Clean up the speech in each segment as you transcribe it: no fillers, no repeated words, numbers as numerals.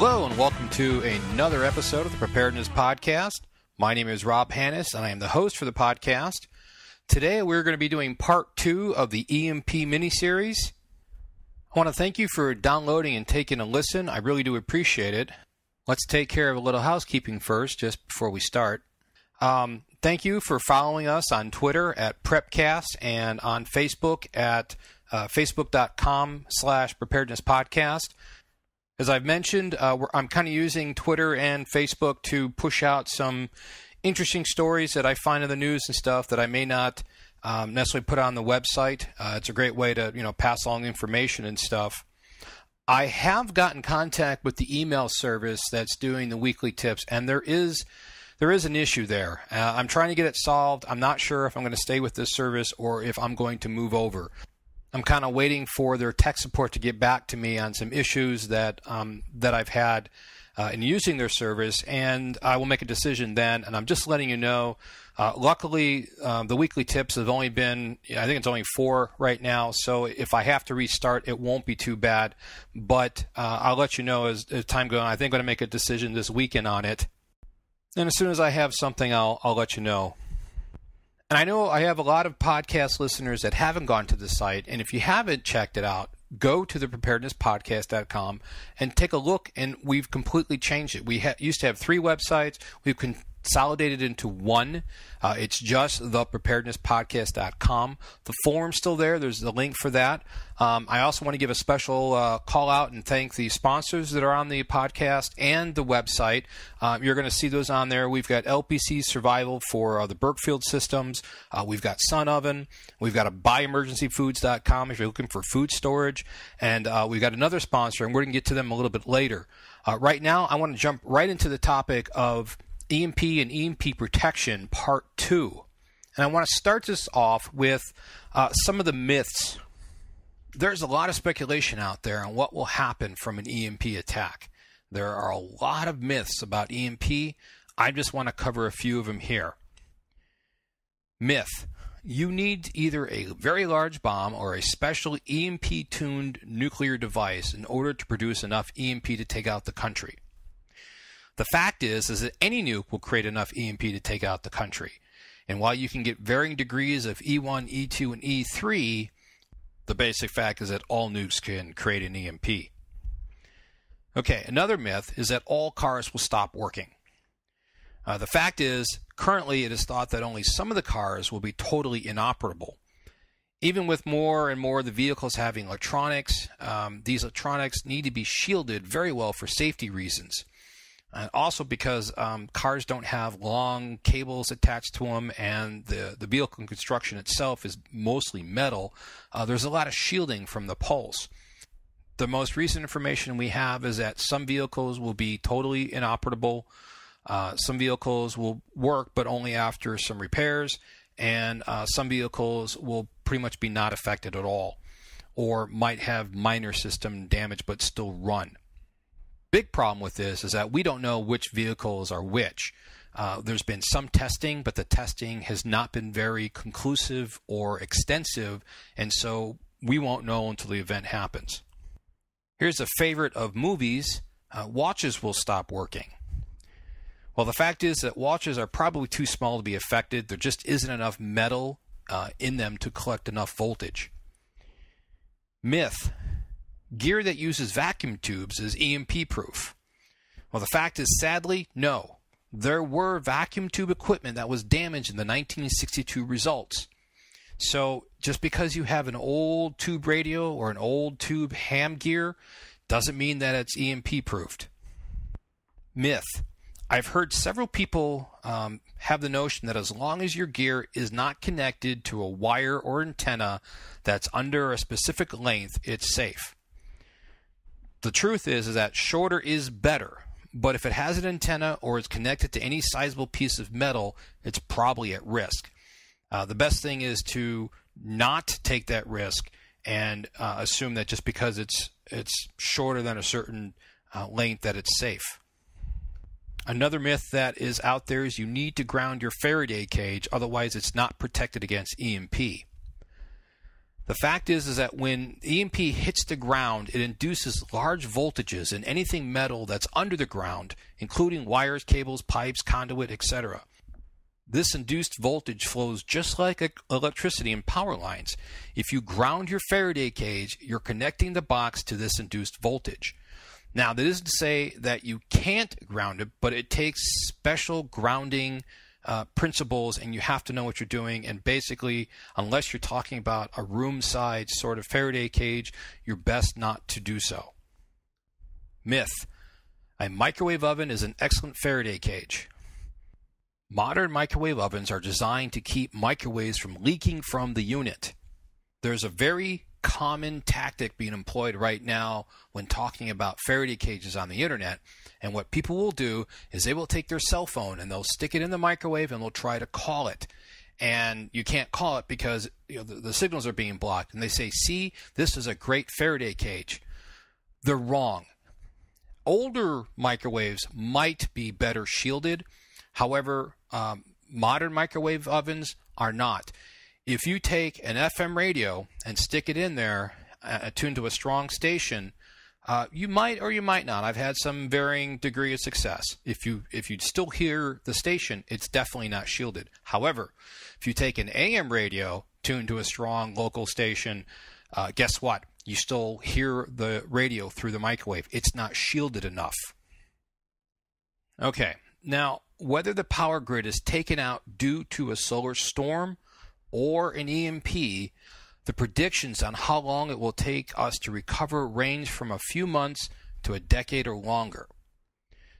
Hello and welcome to another episode of the Preparedness Podcast. My name is Rob Hannes and I am the host for the podcast. Today we're going to be doing part 2 of the EMP miniseries. I want to thank you for downloading and taking a listen. I really do appreciate it. Let's take care of a little housekeeping first just before we start. Thank you for following us on Twitter at Prepcast and on Facebook at facebook.com/preparednesspodcast. As I've mentioned, I'm kind of using Twitter and Facebook to push out some interesting stories that I find in the news and stuff that I may not necessarily put on the website. It's a great way to, pass along information and stuff. I have gotten contact with the email service that's doing the weekly tips, and there is an issue there. I'm trying to get it solved. I'm not sure if I'm going to stay with this service or if I'm going to move over. I'm kind of waiting for their tech support to get back to me on some issues that I've had in using their service, and I will make a decision then. And I'm just letting you know. Luckily, the weekly tips have only been, I think it's only 4 right now. So if I have to restart, it won't be too bad. But I'll let you know as time goes on. I think I'm going to make a decision this weekend on it. And as soon as I have something, I'll let you know. And I know I have a lot of podcast listeners that haven't gone to the site. And if you haven't checked it out, go to the preparednesspodcast.com and take a look. And we've completely changed it. We used to have 3 websites. We've consolidated into one. It's just thepreparednesspodcast.com. The forum's still there. There's the link for that. I also want to give a special call out and thank the sponsors that are on the podcast and the website. You're going to see those on there. We've got LPC Survival for the Berkfield systems. We've got Sun Oven. We've got a buyemergencyfoods.com if you're looking for food storage. And we've got another sponsor, and we're going to get to them a little bit later. Right now, I want to jump right into the topic of EMP and EMP Protection Part 2. And I want to start this off with some of the myths. There's a lot of speculation out there on what will happen from an EMP attack. There are a lot of myths about EMP. I just want to cover a few of them here. Myth: you need either a very large bomb or a special EMP-tuned nuclear device in order to produce enough EMP to take out the country. The fact is that any nuke will create enough EMP to take out the country. And while you can get varying degrees of E1, E2, and E3, the basic fact is that all nukes can create an EMP. Okay, another myth is that all cars will stop working. The fact is, currently it is thought that only some of the cars will be totally inoperable. Even with more and more of the vehicles having electronics, these electronics need to be shielded very well for safety reasons. Also because cars don't have long cables attached to them, and the vehicle construction itself is mostly metal, there's a lot of shielding from the pulse. The most recent information we have is that some vehicles will be totally inoperable. Some vehicles will work, but only after some repairs, and some vehicles will pretty much be not affected at all, or might have minor system damage but still run. Big problem with this is that we don't know which vehicles are which. There's been some testing, but the testing has not been very conclusive or extensive, and so we won't know until the event happens. Here's a favorite of movies: watches will stop working. Well, the fact is that watches are probably too small to be affected. There just isn't enough metal in them to collect enough voltage. Myth: gear that uses vacuum tubes is EMP proof. Well, the fact is, sadly, no. There were vacuum tube equipment that was damaged in the 1962 results. So just because you have an old tube radio or an old tube ham gear doesn't mean that it's EMP proofed. Myth: I've heard several people have the notion that as long as your gear is not connected to a wire or antenna that's under a specific length, it's safe. The truth is that shorter is better, but if it has an antenna or is connected to any sizable piece of metal, it's probably at risk. The best thing is to not take that risk and assume that just because it's shorter than a certain length that it's safe. Another myth that is out there is you need to ground your Faraday cage, otherwise it's not protected against EMP. The fact is that when EMP hits the ground, it induces large voltages in anything metal that's under the ground, including wires, cables, pipes, conduit, etc. This induced voltage flows just like electricity in power lines. If you ground your Faraday cage, you're connecting the box to this induced voltage. Now, that isn't to say that you can't ground it, but it takes special grounding principles, and you have to know what you're doing. And basically, unless you're talking about a room-side sort of Faraday cage, you're best not to do so. Myth: a microwave oven is an excellent Faraday cage. Modern microwave ovens are designed to keep microwaves from leaking from the unit. There's a very common tactic being employed right now when talking about Faraday cages on the internet, and what people will do is they will take their cell phone and they'll stick it in the microwave and they'll try to call it, and you can't call it because the signals are being blocked, and they say, see, this is a great Faraday cage. They're wrong. Older microwaves might be better shielded. However, modern microwave ovens are not. If you take an FM radio and stick it in there, tuned to a strong station, you might or you might not. I've had some varying degree of success. If you still hear the station, it's definitely not shielded. However, if you take an AM radio tuned to a strong local station, guess what? You still hear the radio through the microwave. It's not shielded enough. Okay, now whether the power grid is taken out due to a solar storm or an EMP, the predictions on how long it will take us to recover range from a few months to a decade or longer.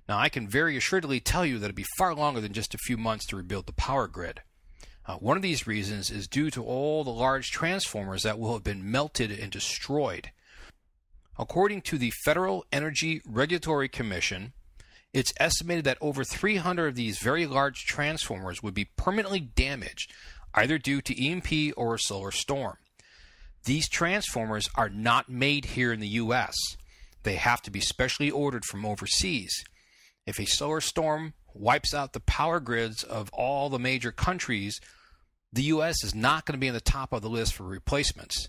Now, I can very assuredly tell you that it'll be far longer than just a few months to rebuild the power grid. One of these reasons is due to all the large transformers that will have been melted and destroyed. According to the Federal Energy Regulatory Commission, it's estimated that over 300 of these very large transformers would be permanently damaged, either due to EMP or a solar storm. These transformers are not made here in the U.S. They have to be specially ordered from overseas. If a solar storm wipes out the power grids of all the major countries, the U.S. is not going to be on the top of the list for replacements.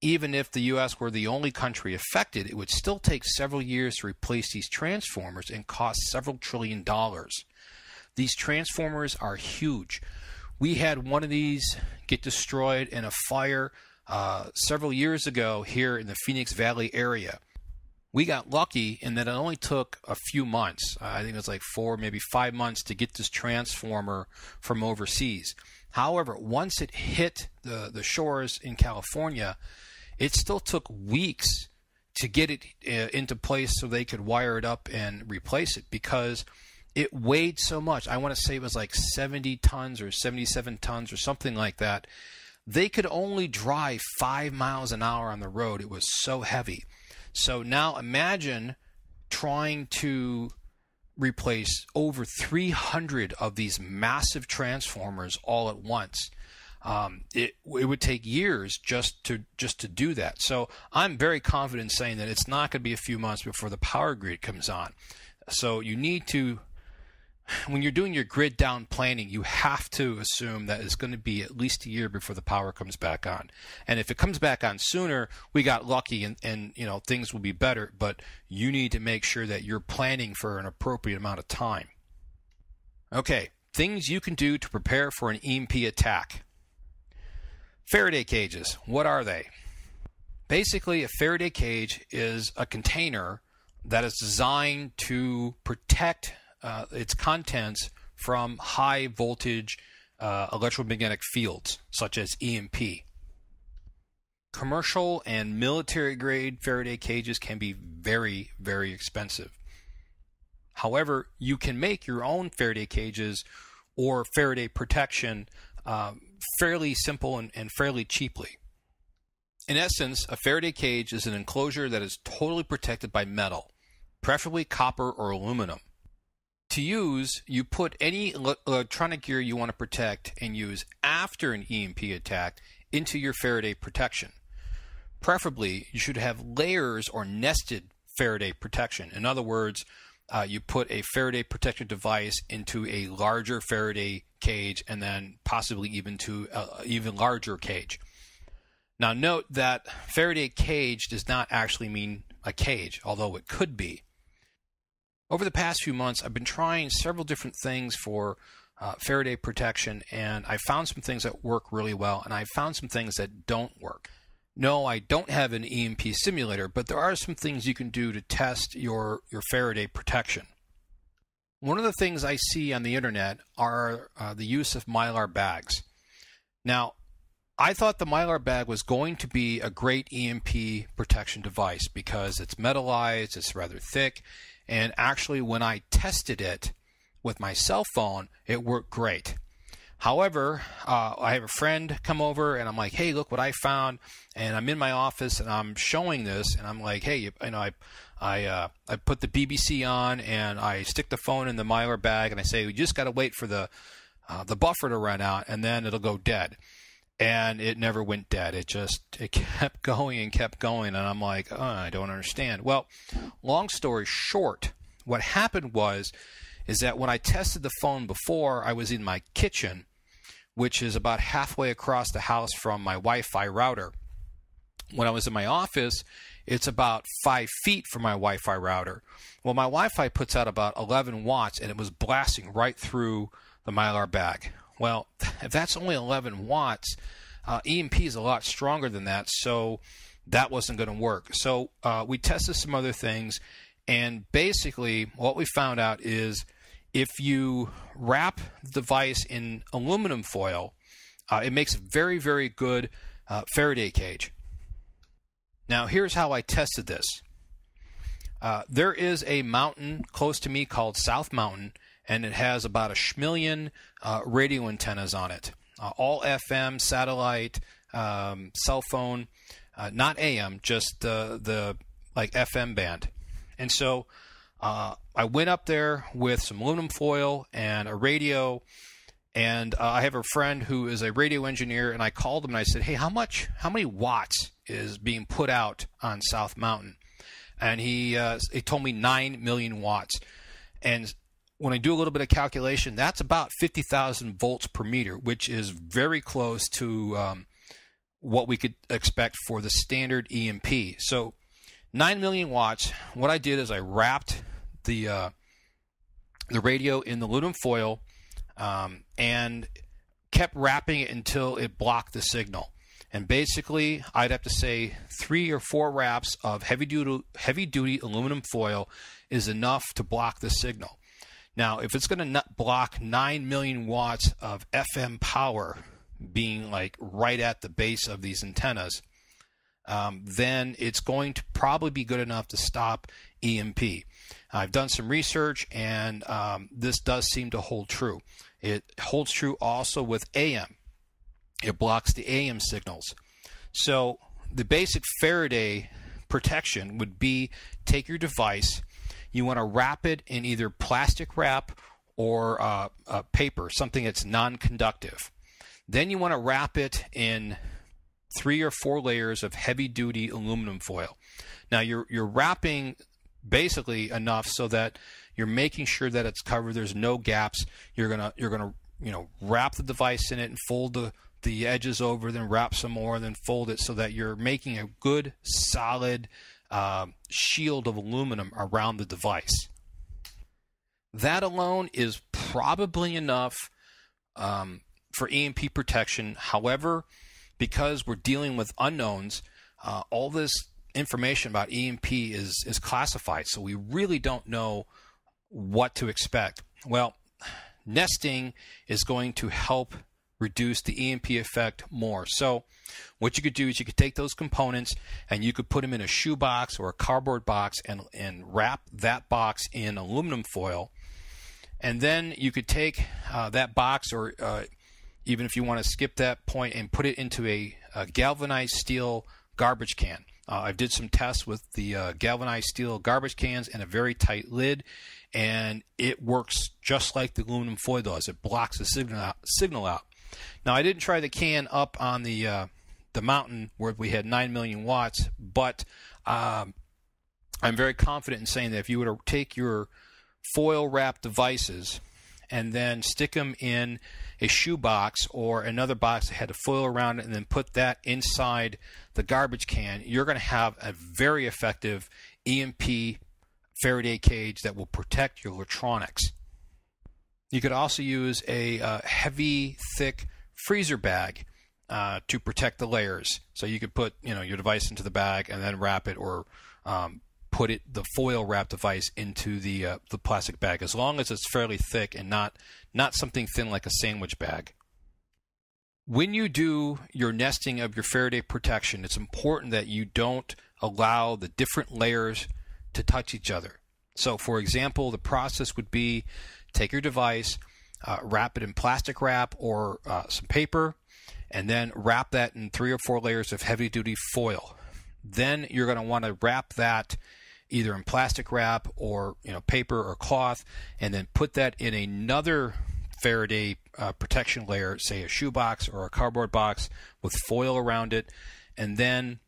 Even if the U.S. were the only country affected, it would still take several years to replace these transformers and cost several $1 trillion. These transformers are huge. We had one of these get destroyed in a fire several years ago here in the Phoenix Valley area. We got lucky in that it only took a few months. I think it was like 4, maybe 5 months to get this transformer from overseas. However, once it hit the shores in California, it still took weeks to get it into place so they could wire it up and replace it because it weighed so much. I want to say it was like 70 tons or 77 tons or something like that. They could only drive 5 miles an hour on the road. It was so heavy. So now imagine trying to replace over 300 of these massive transformers all at once. It would take years just to do that. So I'm very confident saying that it's not going to be a few months before the power grid comes on. So you need to, when you're doing your grid down planning, you have to assume that it's going to be at least a year before the power comes back on. And if it comes back on sooner, we got lucky and you know, things will be better, but you need to make sure that you're planning for an appropriate amount of time. Okay, things you can do to prepare for an EMP attack. Faraday cages, what are they? Basically, a Faraday cage is a container that is designed to protect its contents from high voltage electromagnetic fields, such as EMP. Commercial and military grade Faraday cages can be very, very expensive. However, you can make your own Faraday cages or Faraday Protection fairly simple and fairly cheaply. In essence, a Faraday cage is an enclosure that is totally protected by metal, preferably copper or aluminum. To use, you put any electronic gear you want to protect and use after an EMP attack into your Faraday Protection. Preferably, you should have layers or nested Faraday Protection. In other words, you put a Faraday Protection device into a larger Faraday cage and then possibly even to an even larger cage. Now note that Faraday cage does not actually mean a cage, although it could be. Over the past few months, I've been trying several different things for Faraday protection, and I found some things that work really well, and I found some things that don't work. No, I don't have an EMP simulator, but there are some things you can do to test your Faraday protection. One of the things I see on the internet are the use of Mylar bags. Now, I thought the Mylar bag was going to be a great EMP protection device because it's metallized, it's rather thick, and actually when I tested it with my cell phone, it worked great. However, I have a friend come over and I'm like, hey, look what I found, and I'm in my office and I'm showing this, and I'm like, hey, you know, I put the BBC on and I stick the phone in the Mylar bag and I say, we just got to wait for the buffer to run out and then it'll go dead. And it never went dead. It kept going and kept going. And I'm like, oh, I don't understand. Well, long story short, what happened is that when I tested the phone before, I was in my kitchen, which is about halfway across the house from my Wi-Fi router. When I was in my office, it's about 5 feet from my Wi-Fi router. Well, my Wi-Fi puts out about 11 watts, and it was blasting right through the Mylar bag. Well, if that's only 11 watts, EMP is a lot stronger than that, so that wasn't going to work. So we tested some other things, and basically what we found out is if you wrap the device in aluminum foil, it makes a very, very good Faraday cage. Now, here's how I tested this. There is a mountain close to me called South Mountain, and it has about 1,000,000 radio antennas on it. All FM, satellite, cell phone, not AM, just the like FM band. And so I went up there with some aluminum foil and a radio, and I have a friend who is a radio engineer, and I called him and I said, hey, how many watts is being put out on South Mountain? And he told me 9 million watts. And when I do a little bit of calculation, that's about 50,000 volts per meter, which is very close to what we could expect for the standard EMP. So 9 million watts. What I did is I wrapped the radio in the aluminum foil and kept wrapping it until it blocked the signal. And basically, I'd have to say 3 or 4 wraps of heavy-duty aluminum foil is enough to block the signal. Now, if it's going to block 9 million watts of FM power being like right at the base of these antennas, then it's going to probably be good enough to stop EMP. I've done some research, and this does seem to hold true. It holds true also with AM. It blocks the AM signals. So the basic Faraday protection would be take your device, you want to wrap it in either plastic wrap or paper, something that's non-conductive. Then you want to wrap it in 3 or 4 layers of heavy-duty aluminum foil. Now you're wrapping basically enough so that you're making sure that it's covered. There's no gaps. You're gonna wrap the device in it and fold the edges over, then wrap some more, then fold it so that you're making a good solid shield of aluminum around the device. That alone is probably enough for EMP protection. However, because we're dealing with unknowns, all this information about EMP is classified, so we really don't know what to expect. Well, nesting is going to help reduce the EMP effect more. So what you could do is you could take those components and you could put them in a shoe box or a cardboard box and wrap that box in aluminum foil. And then you could take that box, or even if you want to skip that point, and put it into a galvanized steel garbage can. I did some tests with the galvanized steel garbage cans and a very tight lid, and it works just like the aluminum foil does. It blocks the signal out. Now, I didn't try the can up on the mountain where we had 9 million watts, but I'm very confident in saying that if you were to take your foil-wrapped devices and then stick them in a shoebox or another box that had a foil around it, and then put that inside the garbage can, you're going to have a very effective EMP Faraday cage that will protect your electronics. You could also use a heavy, thick freezer bag to protect the layers. So you could put your device into the bag and then wrap it, or put the foil wrap device into the plastic bag, as long as it's fairly thick and not something thin like a sandwich bag. When you do your nesting of your Faraday protection, it's important that you don't allow the different layers to touch each other. So, for example, the process would be take your device, wrap it in plastic wrap or some paper, and then wrap that in 3 or 4 layers of heavy-duty foil. Then you're going to want to wrap that either in plastic wrap or paper or cloth, and then put that in another Faraday protection layer, say a shoebox or a cardboard box with foil around it, and then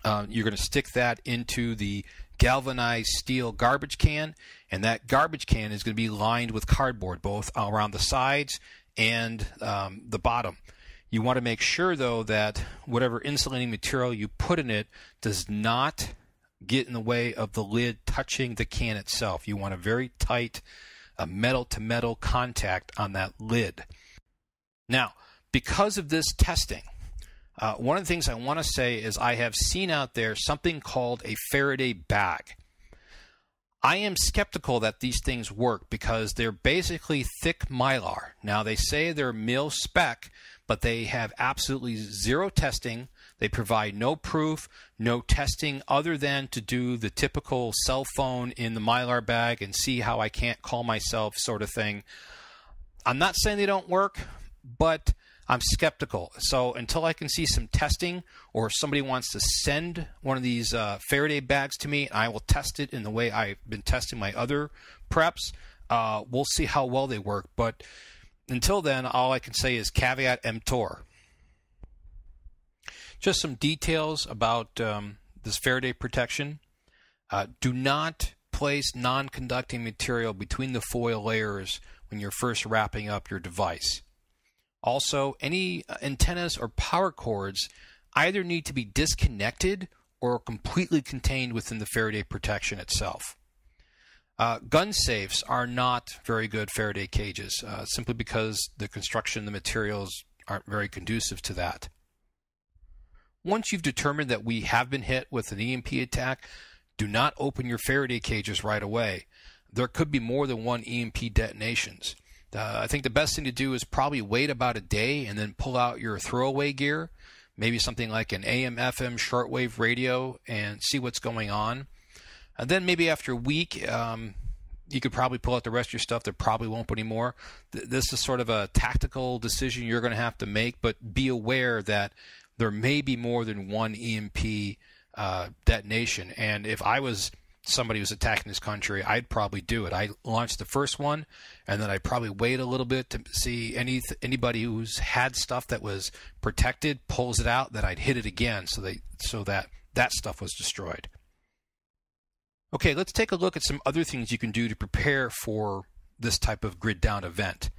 you're going to stick that into the galvanized steel garbage can, and that garbage can is going to be lined with cardboard both around the sides and the bottom. You want to make sure, though, that whatever insulating material you put in it does not get in the way of the lid touching the can itself. You want a very tight metal-to-metal contact on that lid. Now, because of this testing, one of the things I want to say is I have seen out there something called a Faraday Bag. I am skeptical that these things work because they're basically thick mylar. Now, they say they're mil spec, but they have absolutely zero testing. They provide no proof, no testing other than to do the typical cell phone in the mylar bag and see how I can't call myself sort of thing. I'm not saying they don't work, but I'm skeptical. So until I can see some testing, or somebody wants to send one of these Faraday bags to me, I will test it in the way I've been testing my other preps. We'll see how well they work. But until then, all I can say is caveat emptor. Just some details about this Faraday protection. Do not place non-conducting material between the foil layers when you're first wrapping up your device. Also, any antennas or power cords either need to be disconnected or completely contained within the Faraday protection itself. Gun safes are not very good Faraday cages, simply because the construction, the materials aren't very conducive to that. Once you've determined that we have been hit with an EMP attack, do not open your Faraday cages right away. There could be more than one EMP detonations. I think the best thing to do is probably wait about a day and then pull out your throwaway gear, maybe something like an AM/FM shortwave radio, and see what's going on. And then maybe after a week, you could probably pull out the rest of your stuff. There probably won't be any more. This is sort of a tactical decision you're going to have to make, but be aware that there may be more than one EMP detonation. And if I was somebody who's attacking this country, I'd probably do it. I launched the first one, and then I'd probably wait a little bit to see anybody who's had stuff that was protected pulls it out, that I'd hit it again so that stuff was destroyed. Okay, let's take a look at some other things you can do to prepare for this type of grid down event.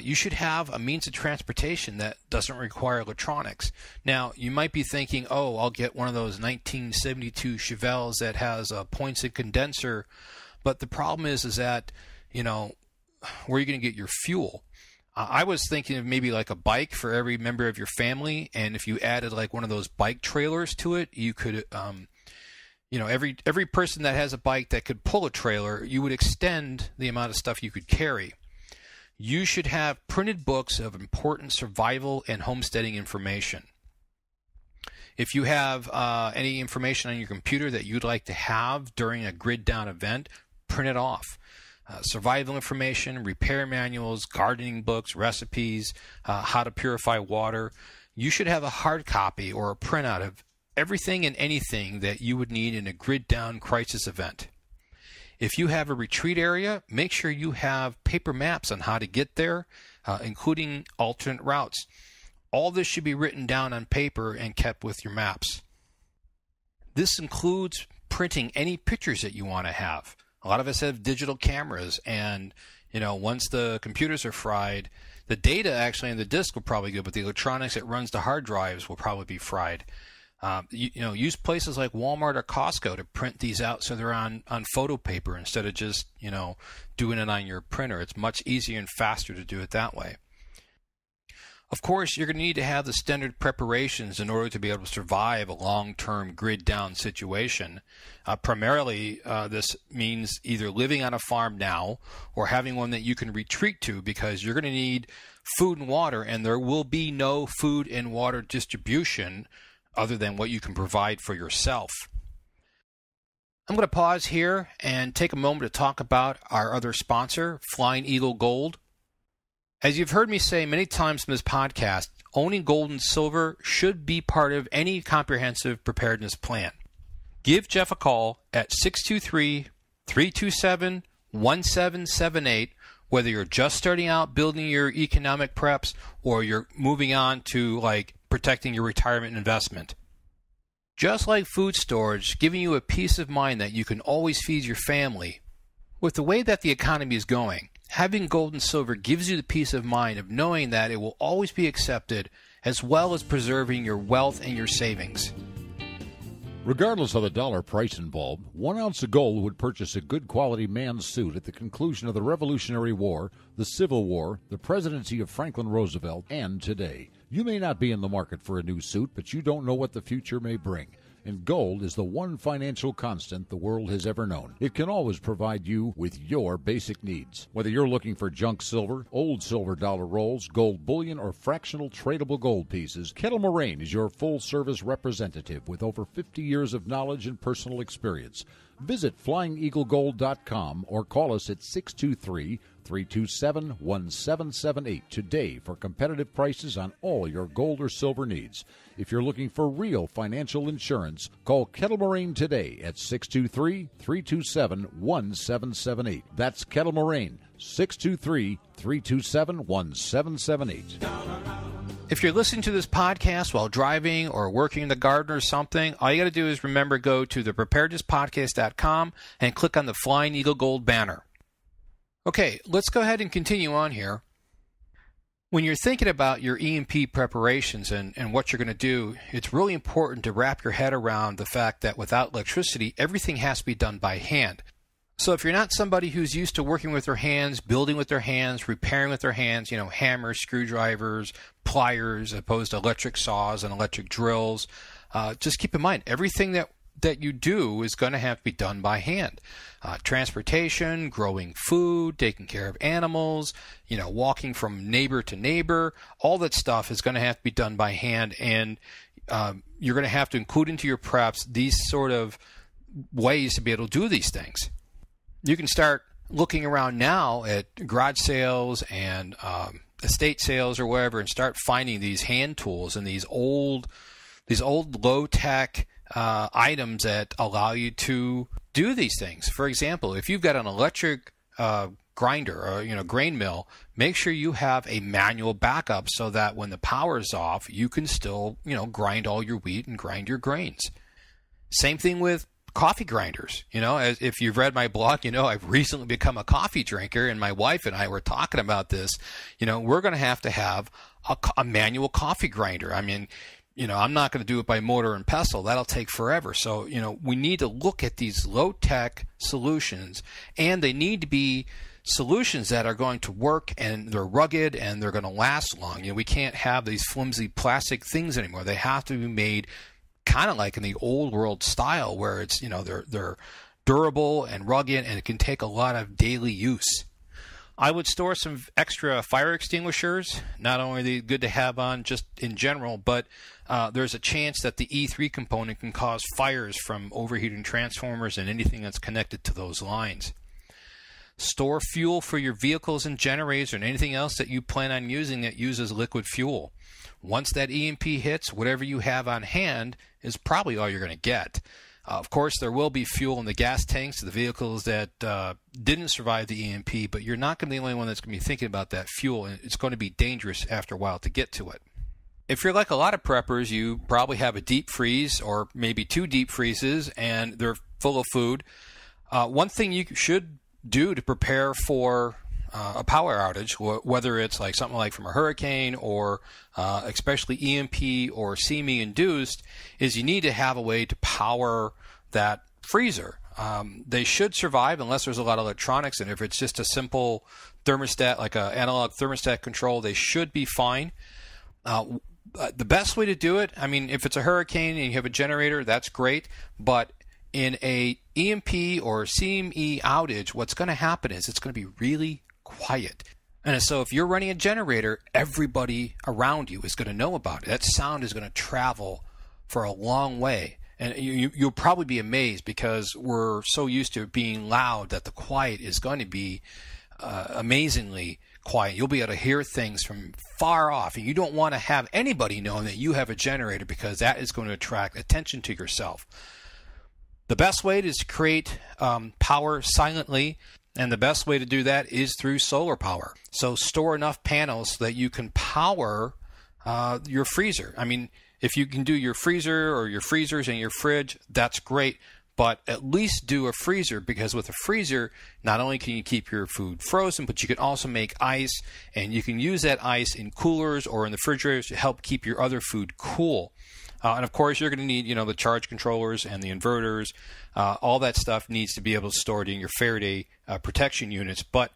You should have a means of transportation that doesn't require electronics. Now, you might be thinking, oh, I'll get one of those 1972 Chevelles that has a Poinsett condenser. But the problem is that, where are you going to get your fuel? I was thinking of maybe like a bike for every member of your family. And if you added like one of those bike trailers to it, you could, every person that has a bike that could pull a trailer, you would extend the amount of stuff you could carry. You should have printed books of important survival and homesteading information. If you have any information on your computer that you'd like to have during a grid down event, print it off. Survival information, repair manuals, gardening books, recipes, how to purify water. You should have a hard copy or a printout of everything and anything that you would need in a grid down crisis event. If you have a retreat area, make sure you have paper maps on how to get there, including alternate routes. All this should be written down on paper and kept with your maps. This includes printing any pictures that you want to have. A lot of us have digital cameras, and Once the computers are fried, the data actually in the disk will probably go, but the electronics that runs the hard drives will probably be fried. Use places like Walmart or Costco to print these out so they're on photo paper instead of just, doing it on your printer. It's much easier and faster to do it that way. Of course, you're going to need to have the standard preparations in order to be able to survive a long-term grid-down situation. Primarily, this means either living on a farm now or having one that you can retreat to, because you're going to need food and water, and there will be no food and water distribution other than what you can provide for yourself. I'm going to pause here and take a moment to talk about our other sponsor, Flying Eagle Gold. As you've heard me say many times in this podcast, owning gold and silver should be part of any comprehensive preparedness plan. Give Jeff a call at 623-327-1778, whether you're just starting out building your economic preps or you're moving on to protecting your retirement investment. Just like food storage, giving you a peace of mind that you can always feed your family. With the way that the economy is going, having gold and silver gives you the peace of mind of knowing that it will always be accepted, as well as preserving your wealth and your savings. Regardless of the dollar price involved, 1 ounce of gold would purchase a good quality man's suit at the conclusion of the Revolutionary War, the Civil War, the presidency of Franklin Roosevelt, and today. You may not be in the market for a new suit, but you don't know what the future may bring. And gold is the one financial constant the world has ever known. It can always provide you with your basic needs. Whether you're looking for junk silver, old silver dollar rolls, gold bullion, or fractional tradable gold pieces, Kettle Moraine is your full-service representative with over 50 years of knowledge and personal experience. Visit FlyingEagleGold.com or call us at 623-327-1778 today for competitive prices on all your gold or silver needs. If you're looking for real financial insurance, call Kettle Moraine today at 623-327-1778. That's Kettle Moraine, 623-327-1778. If you're listening to this podcast while driving or working in the garden or something, all you got to do is remember, go to the preparednesspodcast.com and click on the Flying Eagle Gold banner. Okay, let's go ahead and continue on here. When you're thinking about your EMP preparations and what you're going to do, it's really important to wrap your head around the fact that without electricity, everything has to be done by hand. So if you're not somebody who's used to working with their hands, building with their hands, repairing with their hands, hammers, screwdrivers, pliers, opposed to electric saws and electric drills, just keep in mind, everything that you do is going to have to be done by hand. Transportation, growing food, taking care of animals, walking from neighbor to neighbor, all that stuff is going to have to be done by hand, and you're going to have to include into your preps these sort of ways to be able to do these things. You can start looking around now at garage sales and estate sales or wherever, and start finding these hand tools and these old low-tech items that allow you to do these things. For example, if you've got an electric grinder or grain mill, make sure you have a manual backup so that when the power is off, you can still grind all your wheat and grind your grains. Same thing with coffee grinders. As if you've read my blog, I've recently become a coffee drinker, and my wife and I were talking about this. We're going to have a manual coffee grinder. I mean, I'm not going to do it by mortar and pestle. That'll take forever. So, we need to look at these low-tech solutions, and they need to be solutions that are going to work, and they're rugged, and they're going to last long. We can't have these flimsy plastic things anymore. They have to be made kind of like in the old world style, where it's, they're durable and rugged, and it can take a lot of daily use. I would store some extra fire extinguishers. Not only are they good to have on just in general, but there's a chance that the E3 component can cause fires from overheating transformers and anything that's connected to those lines. Store fuel for your vehicles and generators and anything else that you plan on using that uses liquid fuel. Once that EMP hits, whatever you have on hand is probably all you're going to get. Of course, there will be fuel in the gas tanks of the vehicles that didn't survive the EMP, but you're not going to be the only one that's going to be thinking about that fuel, and it's going to be dangerous after a while to get to it. If you're like a lot of preppers, you probably have a deep freeze or maybe 2 deep freezes, and they're full of food. One thing you should do to prepare for a power outage, whether it's like something like from a hurricane or especially EMP or CME induced, is you need to have a way to power that freezer. They should survive unless there's a lot of electronics, and if it's just a simple thermostat, like an analog thermostat control, they should be fine. The best way to do it, I mean, if it's a hurricane and you have a generator, that's great, but in a EMP or CME outage, what's going to happen is it's going to be really quiet. And so if you're running a generator, everybody around you is going to know about it. That sound is going to travel for a long way. And you'll probably be amazed because we're so used to it being loud that the quiet is going to be amazingly quiet. You'll be able to hear things from far off, and you don't want to have anybody knowing that you have a generator because that is going to attract attention to yourself. The best way is to create power silently, and the best way to do that is through solar power. So store enough panels so that you can power your freezer. I mean, if you can do your freezer or your freezers and your fridge, that's great. But at least do a freezer, because with a freezer, not only can you keep your food frozen, but you can also make ice, and you can use that ice in coolers or in the refrigerators to help keep your other food cool. And of course, you're going to need, the charge controllers and the inverters. All that stuff needs to be able to store it in your Faraday protection units. But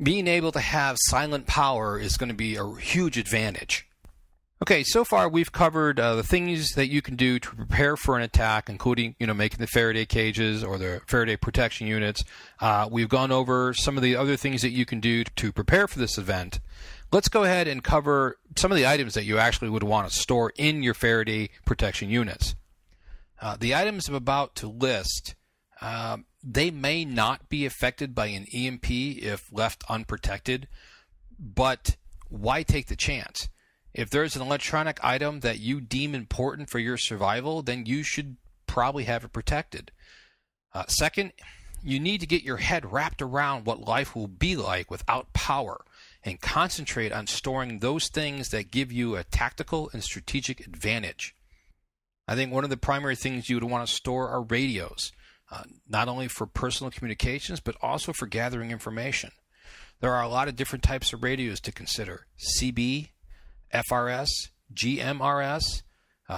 being able to have silent power is going to be a huge advantage. Okay, so far we've covered the things that you can do to prepare for an attack, including, making the Faraday cages or the Faraday protection units. We've gone over some of the other things that you can do to prepare for this event. Let's go ahead and cover some of the items that you actually would want to store in your Faraday protection units. The items I'm about to list, they may not be affected by an EMP if left unprotected, but why take the chance? If there's an electronic item that you deem important for your survival, then you should probably have it protected. Second, you need to get your head wrapped around what life will be like without power, and concentrate on storing those things that give you a tactical and strategic advantage. I think one of the primary things you would want to store are radios, not only for personal communications, but also for gathering information. There are a lot of different types of radios to consider: CB, FRS, GMRS,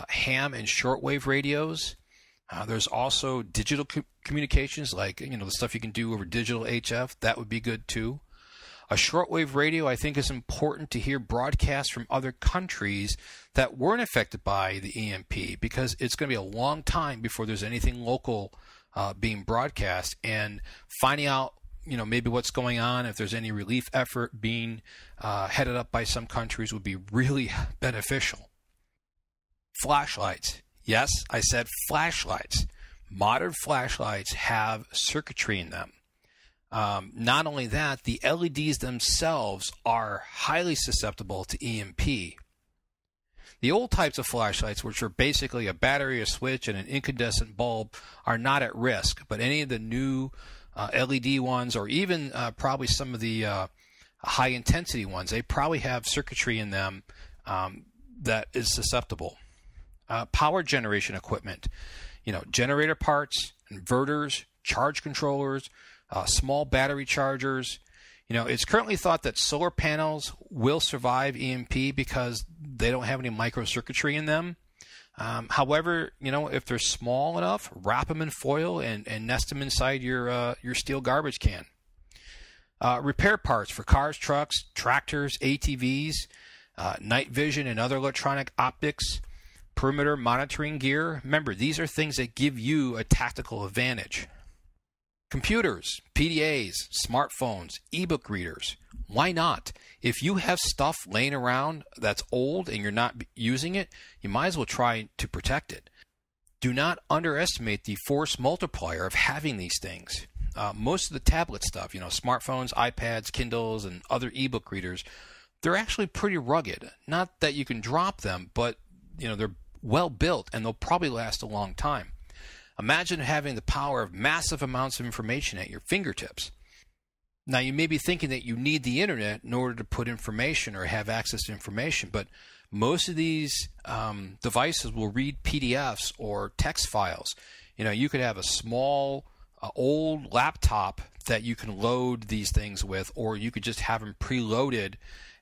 ham and shortwave radios. There's also digital communications, like the stuff you can do over digital HF. That would be good too. A shortwave radio, I think, is important to hear broadcasts from other countries that weren't affected by the EMP, because it's going to be a long time before there's anything local being broadcast, and finding out maybe what's going on, if there's any relief effort being headed up by some countries, would be really beneficial. Flashlights. Yes, I said flashlights. Modern flashlights have circuitry in them. Not only that, the LEDs themselves are highly susceptible to EMP. The old types of flashlights, which are basically a battery, a switch, and an incandescent bulb, are not at risk, but any of the new LED ones, or even probably some of the high intensity ones, they probably have circuitry in them that is susceptible. Power generation equipment, generator parts, inverters, charge controllers, small battery chargers. It's currently thought that solar panels will survive EMP because they don't have any microcircuitry in them. However, if they're small enough, wrap them in foil and nest them inside your steel garbage can. Repair parts for cars, trucks, tractors, ATVs, night vision and other electronic optics, perimeter monitoring gear. Remember, these are things that give you a tactical advantage. Computers, PDAs, smartphones, ebook readers. Why not? If you have stuff laying around that's old and you're not using it, you might as well try to protect it. Do not underestimate the force multiplier of having these things. Most of the tablet stuff, smartphones, iPads, Kindles, and other ebook readers, they're actually pretty rugged. Not that you can drop them, but they're well built and they'll probably last a long time. Imagine having the power of massive amounts of information at your fingertips. Now, you may be thinking that you need the internet in order to put information or have access to information, but most of these devices will read PDFs or text files. You could have a small, old laptop that you can load these things with, or you could just have them preloaded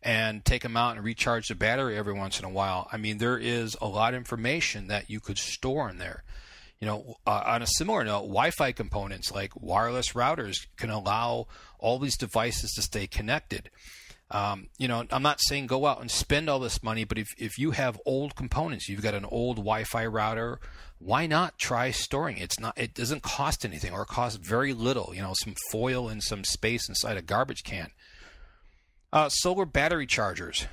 and take them out and recharge the battery every once in a while. I mean, there is a lot of information that you could store in there. You know, on a similar note, Wi-Fi components like wireless routers can allow all these devices to stay connected. You know, I'm not saying go out and spend all this money, but if you have old components, you've got an old Wi-Fi router, why not try storing it? It doesn't cost anything, or it costs very little. You know, some foil and some space inside a garbage can. Solar battery chargers.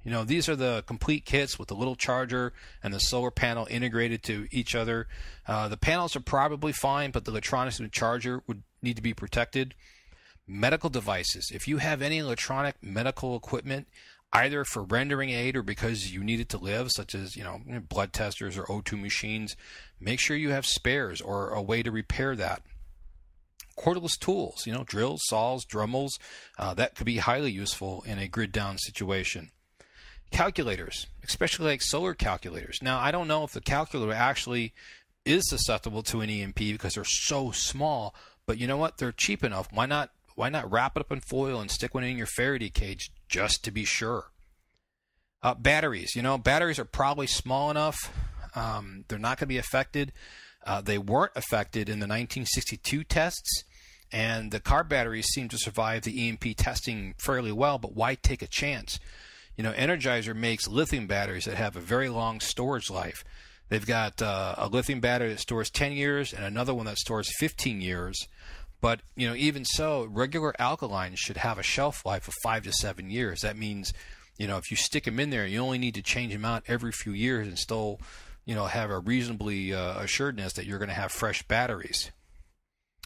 You know, these are the complete kits with the little charger and the solar panel integrated to each other. The panels are probably fine, but the electronics in the charger would need to be protected. Medical devices. If you have any electronic medical equipment, either for rendering aid or because you need it to live, such as, you know, blood testers or O2 machines, make sure you have spares or a way to repair that. Cordless tools, you know, drills, saws, Dremels, that could be highly useful in a grid down situation. Calculators, especially like solar calculators. Now, I don't know if the calculator actually is susceptible to an EMP because they're so small, but you know what? They're cheap enough. Why not wrap it up in foil and stick one in your Faraday cage just to be sure? Batteries, you know, batteries are probably small enough. They're not going to be affected. They weren't affected in the 1962 tests, and the car batteries seem to survive the EMP testing fairly well, but why take a chance? You know, Energizer makes lithium batteries that have a very long storage life. They've got a lithium battery that stores 10 years and another one that stores 15 years. But, you know, even so, regular alkalines should have a shelf life of 5 to 7 years. That means, you know, if you stick them in there, you only need to change them out every few years and still, you know, have a reasonably assuredness that you're going to have fresh batteries.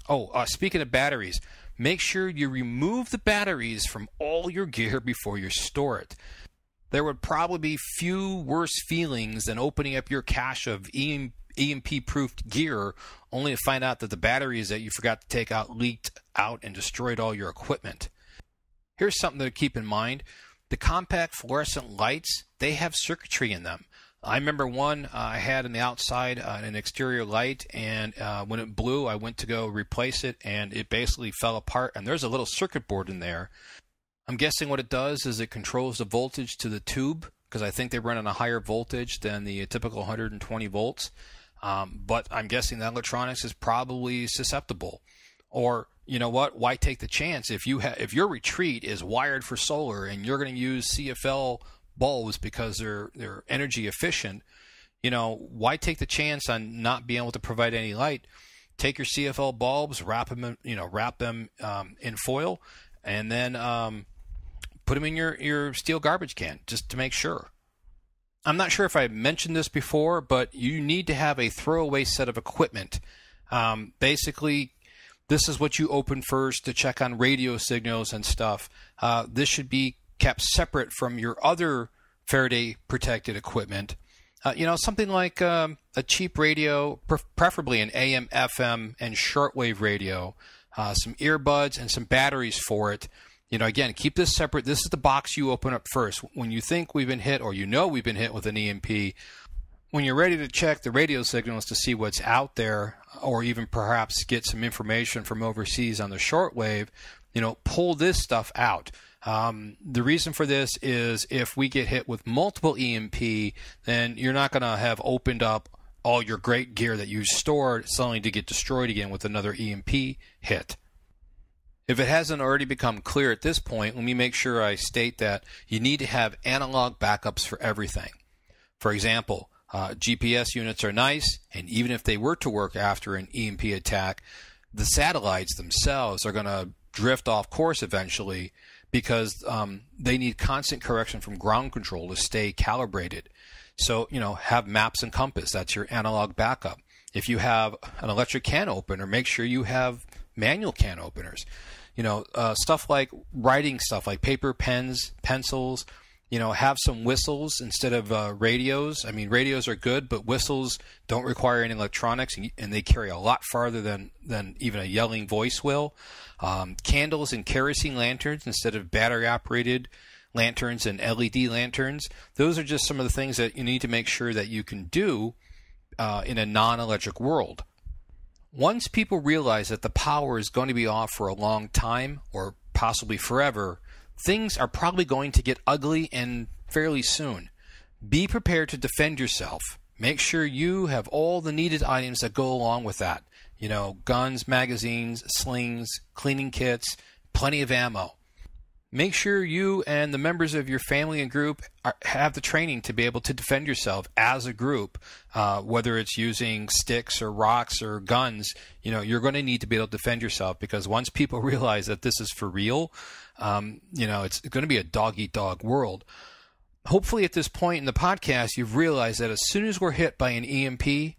Oh, speaking of batteries, make sure you remove the batteries from all your gear before you store it. There would probably be few worse feelings than opening up your cache of EMP-proofed gear only to find out that the batteries that you forgot to take out leaked out and destroyed all your equipment. Here's something to keep in mind. The compact fluorescent lights, they have circuitry in them. I remember one I had on the outside, an exterior light, and when it blew, I went to go replace it, and it basically fell apart, and there's a little circuit board in there. I'm guessing what it does is it controls the voltage to the tube, because I think they run on a higher voltage than the typical 120 volts. But I'm guessing that electronics is probably susceptible. Or, you know what, why take the chance? If your retreat is wired for solar and you're going to use CFL bulbs because they're energy efficient, you know, why take the chance on not being able to provide any light? Take your CFL bulbs, wrap them in foil, and then put them in your steel garbage can just to make sure. I'm not sure if I mentioned this before, but you need to have a throwaway set of equipment. Basically, this is what you open first to check on radio signals and stuff. This should be kept separate from your other Faraday protected equipment. You know, something like a cheap radio, preferably an AM, FM, and shortwave radio, some earbuds, and some batteries for it. You know, again, keep this separate. This is the box you open up first. When you think we've been hit, or you know we've been hit with an EMP, when you're ready to check the radio signals to see what's out there, or even perhaps get some information from overseas on the shortwave, you know, pull this stuff out. The reason for this is if we get hit with multiple EMP, then you're not going to have opened up all your great gear that you stored suddenly to get destroyed again with another EMP hit. If it hasn't already become clear at this point, let me make sure I state that you need to have analog backups for everything. For example, GPS units are nice, and even if they were to work after an EMP attack, the satellites themselves are going to drift off course eventually because they need constant correction from ground control to stay calibrated. So, you know, have maps and compass. That's your analog backup. If you have an electric can opener, make sure you have manual can openers. You know, stuff like writing stuff like paper, pens, pencils. You know, have some whistles instead of radios. I mean, radios are good, but whistles don't require any electronics, and they carry a lot farther than even a yelling voice will. Candles and kerosene lanterns instead of battery-operated lanterns and LED lanterns. Those are just some of the things that you need to make sure that you can do in a non-electric world. Once people realize that the power is going to be off for a long time, or possibly forever, things are probably going to get ugly and fairly soon. Be prepared to defend yourself. Make sure you have all the needed items that go along with that. You know, guns, magazines, slings, cleaning kits, plenty of ammo. Make sure you and the members of your family and group have the training to be able to defend yourself as a group, whether it's using sticks or rocks or guns. You know, you're going to need to be able to defend yourself, because once people realize that this is for real, you know, it's going to be a dog-eat-dog world. Hopefully at this point in the podcast, you've realized that as soon as we're hit by an EMP,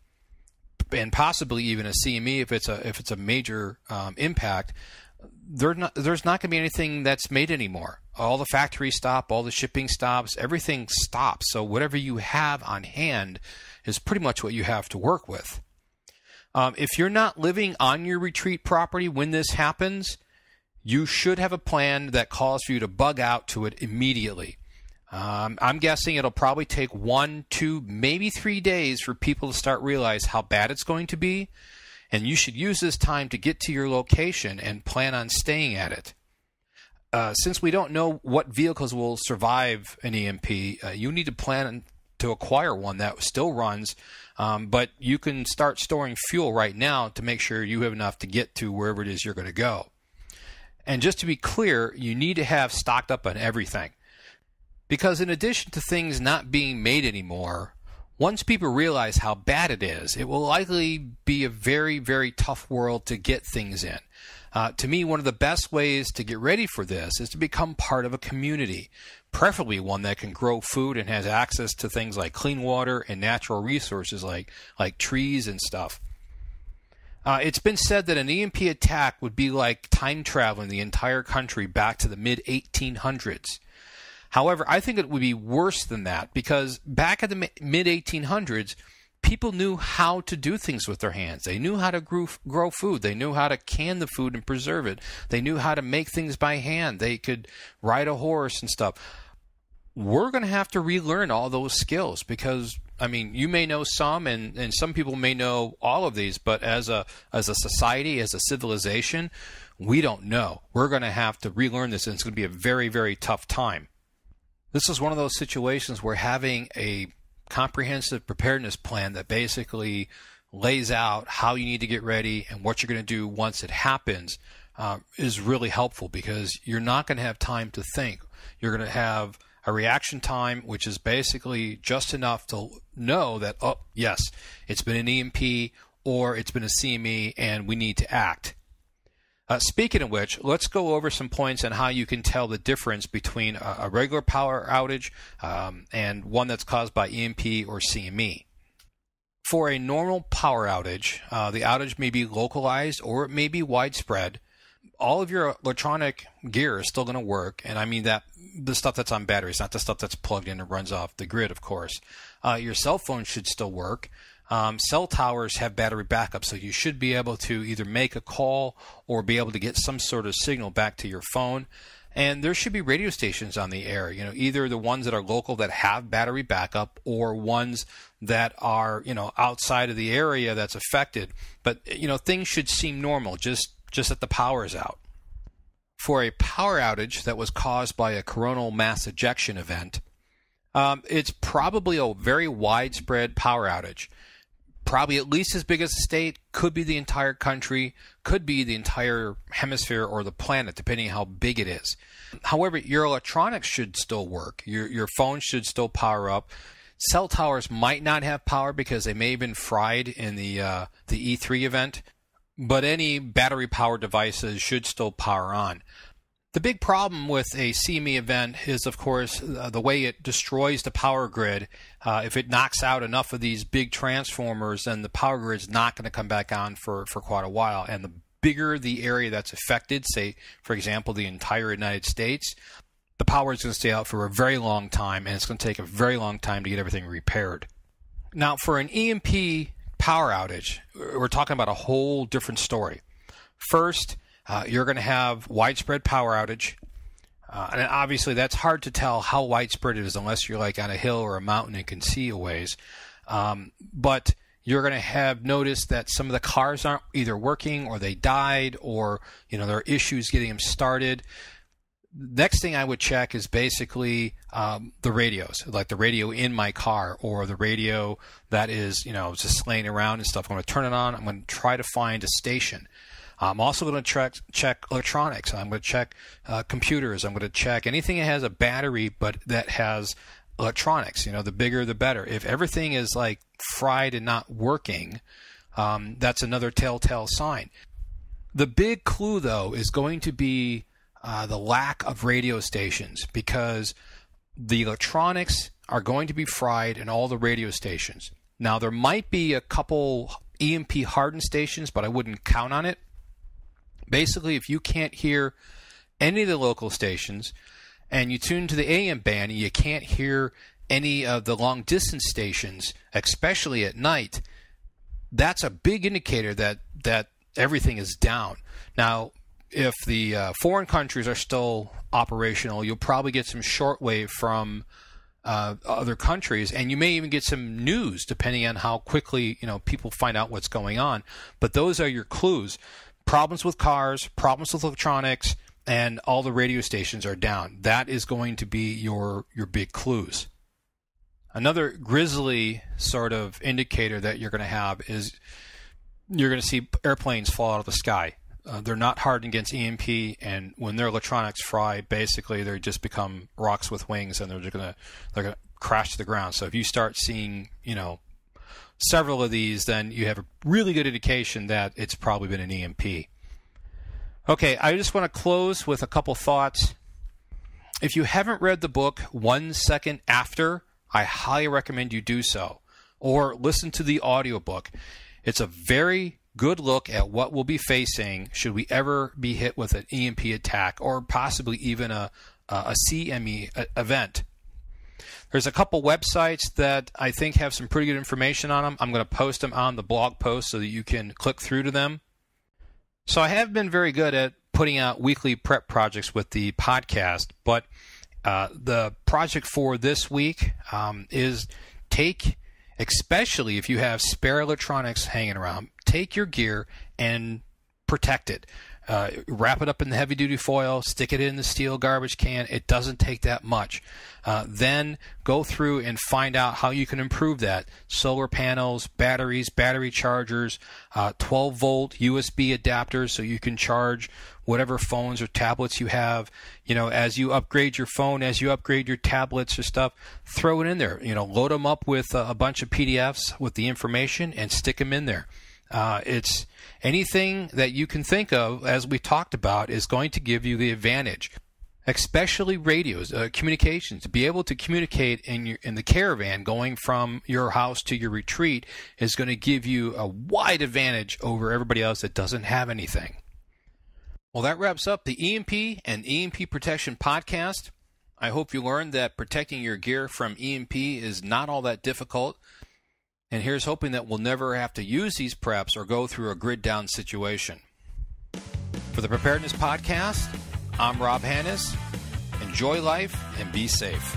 and possibly even a CME if it's a major impact, there's not going to be anything that's made anymore. All the factories stop, all the shipping stops, everything stops. So whatever you have on hand is pretty much what you have to work with. If you're not living on your retreat property when this happens, you should have a plan that calls for you to bug out to it immediately. I'm guessing it'll probably take 1, 2, maybe 3 days for people to start realize how bad it's going to be, and you should use this time to get to your location and plan on staying at it. Since we don't know what vehicles will survive an EMP, you need to plan to acquire one that still runs, but you can start storing fuel right now to make sure you have enough to get to wherever it is you're going to go. And just to be clear, you need to have stocked up on everything. Because in addition to things not being made anymore, once people realize how bad it is, it will likely be a very, very tough world to get things in. To me, one of the best ways to get ready for this is to become part of a community, preferably one that can grow food and has access to things like clean water and natural resources like trees and stuff. It's been said that an EMP attack would be like time traveling the entire country back to the mid-1800s. However, I think it would be worse than that, because back at the mid-1800s, people knew how to do things with their hands. They knew how to grow food. They knew how to can the food and preserve it. They knew how to make things by hand. They could ride a horse and stuff. We're going to have to relearn all those skills, because, I mean, you may know some, and some people may know all of these, but as a society, as a civilization, we don't know. We're going to have to relearn this, and it's going to be a very, very tough time. This is one of those situations where having a comprehensive preparedness plan that basically lays out how you need to get ready and what you're going to do once it happens is really helpful, because you're not going to have time to think. You're going to have a reaction time, which is basically just enough to know that, oh, yes, it's been an EMP or it's been a CME and we need to act. Speaking of which, let's go over some points on how you can tell the difference between a regular power outage and one that's caused by EMP or CME. For a normal power outage, the outage may be localized or it may be widespread. All of your electronic gear is still going to work, and I mean that the stuff that's on batteries, not the stuff that's plugged in and runs off the grid, of course. Your cell phone should still work. Cell towers have battery backup, so you should be able to either make a call or be able to get some sort of signal back to your phone. And there should be radio stations on the air, you know, either the ones that are local that have battery backup or ones that are, you know, outside of the area that's affected. But, you know, things should seem normal, just that the power is out. For a power outage that was caused by a coronal mass ejection event, it's probably a very widespread power outage. Probably at least as big as the state, could be the entire country, could be the entire hemisphere or the planet, depending on how big it is. However, your electronics should still work. Your phone should still power up. Cell towers might not have power because they may have been fried in the E3 event, but any battery-powered devices should still power on. The big problem with a CME event is, of course, the way it destroys the power grid. If it knocks out enough of these big transformers, then the power grid's not going to come back on for quite a while. And the bigger the area that's affected, say, for example, the entire United States, the power is going to stay out for a very long time, and it's going to take a very long time to get everything repaired. Now, for an EMP power outage, we're talking about a whole different story. First, you're going to have widespread power outage. And obviously, that's hard to tell how widespread it is unless you're like on a hill or a mountain and can see a ways. But you're going to have noticed that some of the cars aren't either working, or they died, or there are issues getting them started. Next thing I would check is basically the radios, like the radio in my car, or the radio that is just laying around and stuff. I'm going to turn it on. I'm going to try to find a station. I'm also going to check electronics. I'm going to check computers. I'm going to check anything that has a battery but that has electronics. The bigger the better. If everything is like fried and not working, that's another telltale sign. The big clue, though, is going to be the lack of radio stations, because the electronics are going to be fried in all the radio stations. Now, there might be a couple EMP hardened stations, but I wouldn't count on it. Basically, if you can't hear any of the local stations and you tune to the AM band and you can't hear any of the long distance stations, especially at night, that's a big indicator that everything is down. Now, if the foreign countries are still operational, you'll probably get some shortwave from other countries, and you may even get some news depending on how quickly people find out what's going on. But those are your clues. Problems with cars, problems with electronics, and all the radio stations are down. That is going to be your big clues. Another grisly sort of indicator that you're going to have is you're going to see airplanes fall out of the sky. They're not hardened against EMP, and when their electronics fry, basically they just become rocks with wings, and they're going to crash to the ground. So if you start seeing several of these, then you have a really good indication that it's probably been an EMP. Okay, I just want to close with a couple thoughts. If you haven't read the book 1 Second After, I highly recommend you do so, or listen to the audiobook. It's a very good look at what we'll be facing should we ever be hit with an EMP attack, or possibly even a CME event. There's a couple websites that I think have some pretty good information on them. I'm going to post them on the blog post so that you can click through to them. So I have been very good at putting out weekly prep projects with the podcast, but the project for this week is especially if you have spare electronics hanging around, take your gear and protect it. Wrap it up in the heavy-duty foil, stick it in the steel garbage can. It doesn't take that much. Then go through and find out how you can improve that. Solar panels, batteries, battery chargers, 12-volt USB adapters so you can charge whatever phones or tablets you have. As you upgrade your phone, as you upgrade your tablets or stuff, throw it in there. Load them up with a bunch of PDFs with the information and stick them in there. It's anything that you can think of, as we talked about, is going to give you the advantage, especially radios, communications. To be able to communicate in the caravan going from your house to your retreat is going to give you a wide advantage over everybody else that doesn't have anything. Well, that wraps up the EMP and EMP Protection podcast. I hope you learned that protecting your gear from EMP is not all that difficult. And here's hoping that we'll never have to use these preps or go through a grid-down situation. For the Preparedness Podcast, I'm Rob Hannes. Enjoy life and be safe.